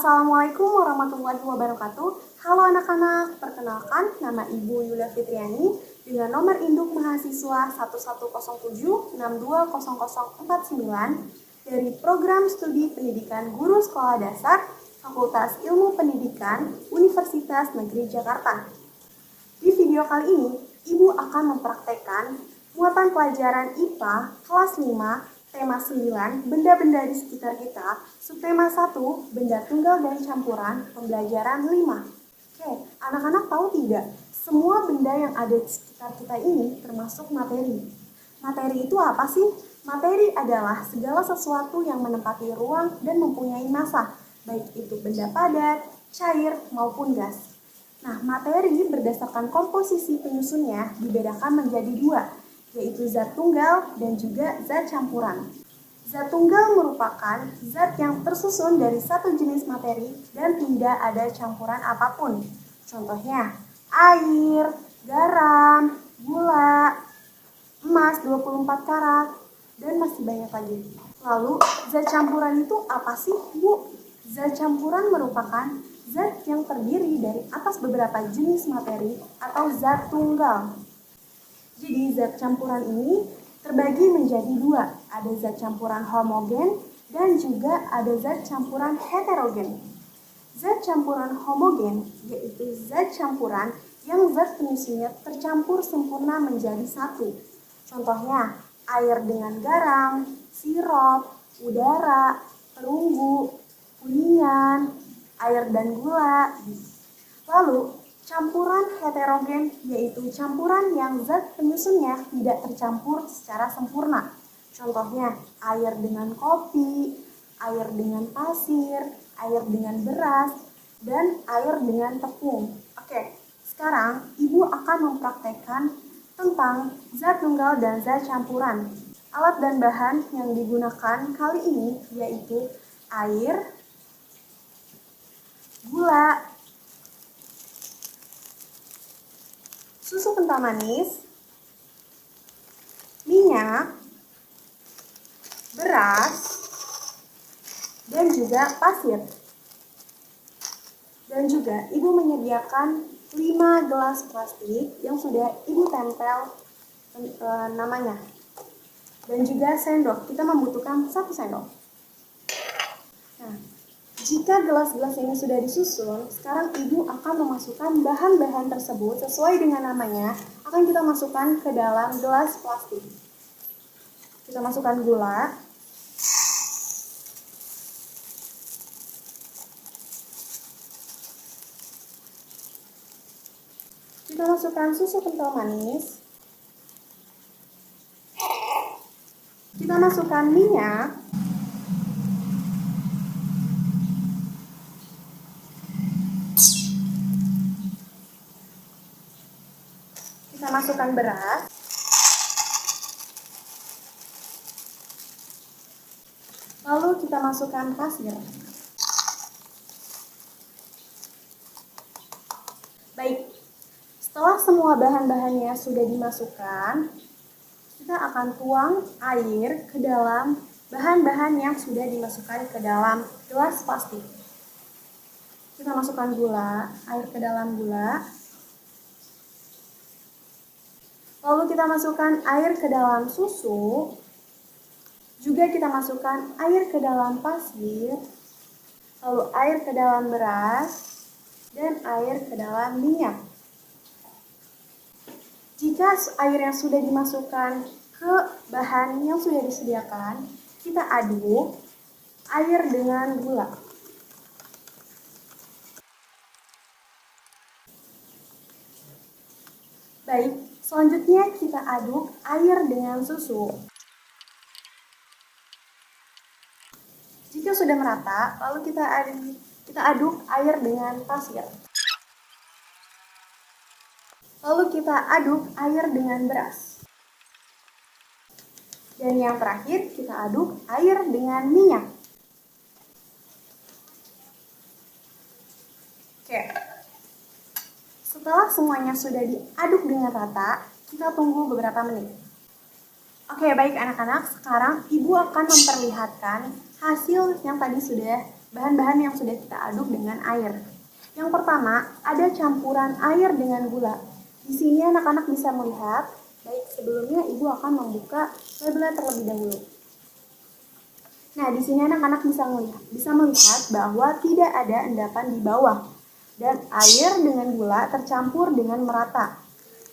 Assalamualaikum warahmatullahi wabarakatuh. Halo anak-anak, perkenalkan nama Ibu Yulia Fitriani dengan nomor induk mahasiswa 1107620049 dari Program Studi Pendidikan Guru Sekolah Dasar Fakultas Ilmu Pendidikan Universitas Negeri Jakarta. Di video kali ini, Ibu akan mempraktekkan muatan pelajaran IPA kelas 5 tema 9, benda-benda di sekitar kita, subtema 1, benda tunggal dan campuran, pembelajaran 5. Oke, anak-anak tahu tidak? Semua benda yang ada di sekitar kita ini termasuk materi. Materi itu apa sih? Materi adalah segala sesuatu yang menempati ruang dan mempunyai massa, baik itu benda padat, cair, maupun gas. Nah, materi berdasarkan komposisi penyusunnya dibedakan menjadi dua, yaitu zat tunggal dan juga zat campuran. Zat tunggal merupakan zat yang tersusun dari satu jenis materi dan tidak ada campuran apapun. Contohnya, air, garam, gula, emas 24 karat, dan masih banyak lagi. Lalu, zat campuran itu apa sih, Bu? Zat campuran merupakan zat yang terdiri dari atas beberapa jenis materi atau zat tunggal. Jadi zat campuran ini terbagi menjadi dua, ada zat campuran homogen dan juga ada zat campuran heterogen. Zat campuran homogen yaitu zat campuran yang zat penyusunnya tercampur sempurna menjadi satu. Contohnya air dengan garam, sirup, udara, perunggu, kuningan, air dan gula. Lalu campuran heterogen yaitu campuran yang zat penyusunnya tidak tercampur secara sempurna. Contohnya air dengan kopi, air dengan pasir, air dengan beras, dan air dengan tepung. Oke, sekarang Ibu akan mempraktekkan tentang zat tunggal dan zat campuran. Alat dan bahan yang digunakan kali ini yaitu air, gula, susu kental manis, minyak, beras, dan juga pasir. Dan juga Ibu menyediakan 5 gelas plastik yang sudah Ibu tempel namanya. Dan juga sendok, kita membutuhkan 1 sendok. Nah, jika gelas-gelas ini sudah disusun, sekarang Ibu akan memasukkan bahan-bahan tersebut sesuai dengan namanya, akan kita masukkan ke dalam gelas plastik. Kita masukkan gula, kita masukkan susu kental manis, kita masukkan minyak, kita masukkan beras, lalu kita masukkan pasir. Baik, setelah semua bahan-bahannya sudah dimasukkan, kita akan tuang air ke dalam bahan-bahan yang sudah dimasukkan ke dalam gelas plastik. Kita masukkan gula, air ke dalam gula. Lalu kita masukkan air ke dalam susu. Juga kita masukkan air ke dalam pasir. Lalu air ke dalam beras. Dan air ke dalam minyak. Jika air yang sudah dimasukkan ke bahan yang sudah disediakan, kita aduk air dengan gula. Baik, selanjutnya kita aduk air dengan susu. Jika sudah merata, lalu kita aduk air dengan pasir. Lalu kita aduk air dengan beras. Dan yang terakhir, kita aduk air dengan minyak. Oke. Setelah semuanya sudah diaduk dengan rata, kita tunggu beberapa menit. Oke, baik anak-anak, sekarang Ibu akan memperlihatkan hasil yang tadi sudah bahan-bahan yang sudah kita aduk dengan air. Yang pertama, ada campuran air dengan gula. Di sini anak-anak bisa melihat, baik sebelumnya Ibu akan membuka labelnya terlebih dahulu. Nah, di sini anak-anak bisa melihat bahwa tidak ada endapan di bawah dan air dengan gula tercampur dengan merata.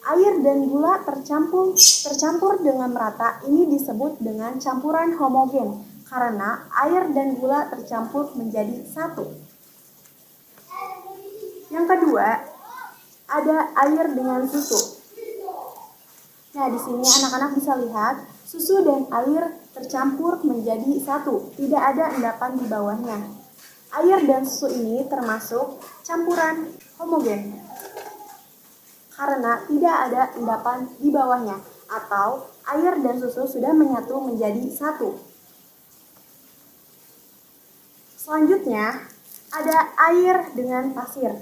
Air dan gula tercampur dengan merata ini disebut dengan campuran homogen karena air dan gula tercampur menjadi satu. Yang kedua, ada air dengan susu. Nah, di sini anak-anak bisa lihat susu dan air tercampur menjadi satu, tidak ada endapan di bawahnya. Air dan susu ini termasuk campuran homogen karena tidak ada endapan di bawahnya atau air dan susu sudah menyatu menjadi satu. Selanjutnya, ada air dengan pasir.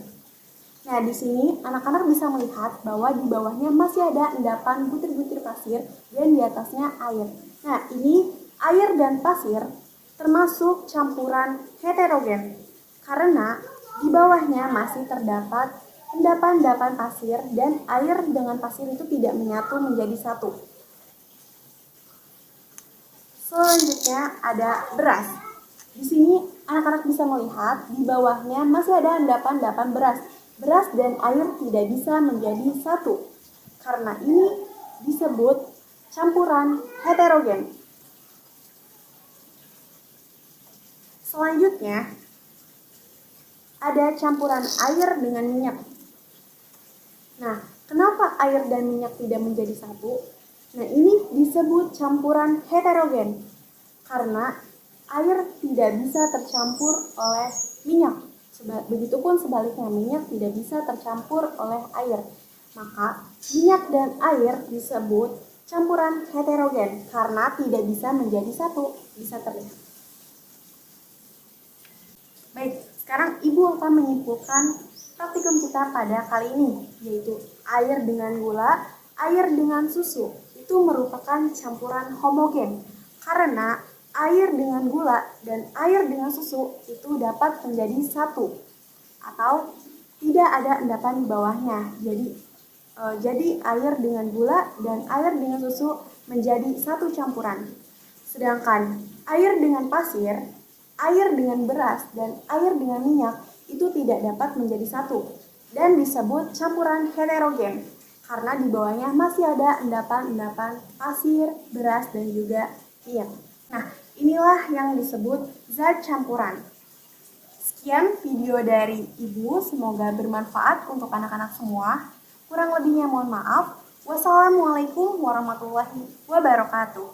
Nah, di sini anak-anak bisa melihat bahwa di bawahnya masih ada endapan butir-butir pasir dan di atasnya air. Nah, ini air dan pasir termasuk campuran heterogen karena di bawahnya masih terdapat endapan-endapan pasir dan air dengan pasir itu tidak menyatu menjadi satu. Selanjutnya ada beras. Di sini anak-anak bisa melihat di bawahnya masih ada endapan-endapan beras. Beras dan air tidak bisa menjadi satu. Karena ini disebut campuran heterogen. Selanjutnya ada campuran air dengan minyak. Nah, kenapa air dan minyak tidak menjadi satu? Nah, ini disebut campuran heterogen karena air tidak bisa tercampur oleh minyak. Begitupun sebaliknya, minyak tidak bisa tercampur oleh air. Maka, minyak dan air disebut campuran heterogen karena tidak bisa menjadi satu. Bisa terlihat. Baik, sekarang Ibu akan menyimpulkan praktikum kita pada kali ini, yaitu air dengan gula, air dengan susu. Itu merupakan campuran homogen karena air dengan gula dan air dengan susu itu dapat menjadi satu atau tidak ada endapan di bawahnya. Jadi air dengan gula dan air dengan susu menjadi satu campuran. Sedangkan air dengan pasir, air dengan beras dan air dengan minyak itu tidak dapat menjadi satu dan disebut campuran heterogen karena di bawahnya masih ada endapan-endapan pasir, beras dan juga minyak. Nah, inilah yang disebut zat campuran. Sekian video dari Ibu, semoga bermanfaat untuk anak-anak semua. Kurang lebihnya mohon maaf. Wassalamualaikum warahmatullahi wabarakatuh.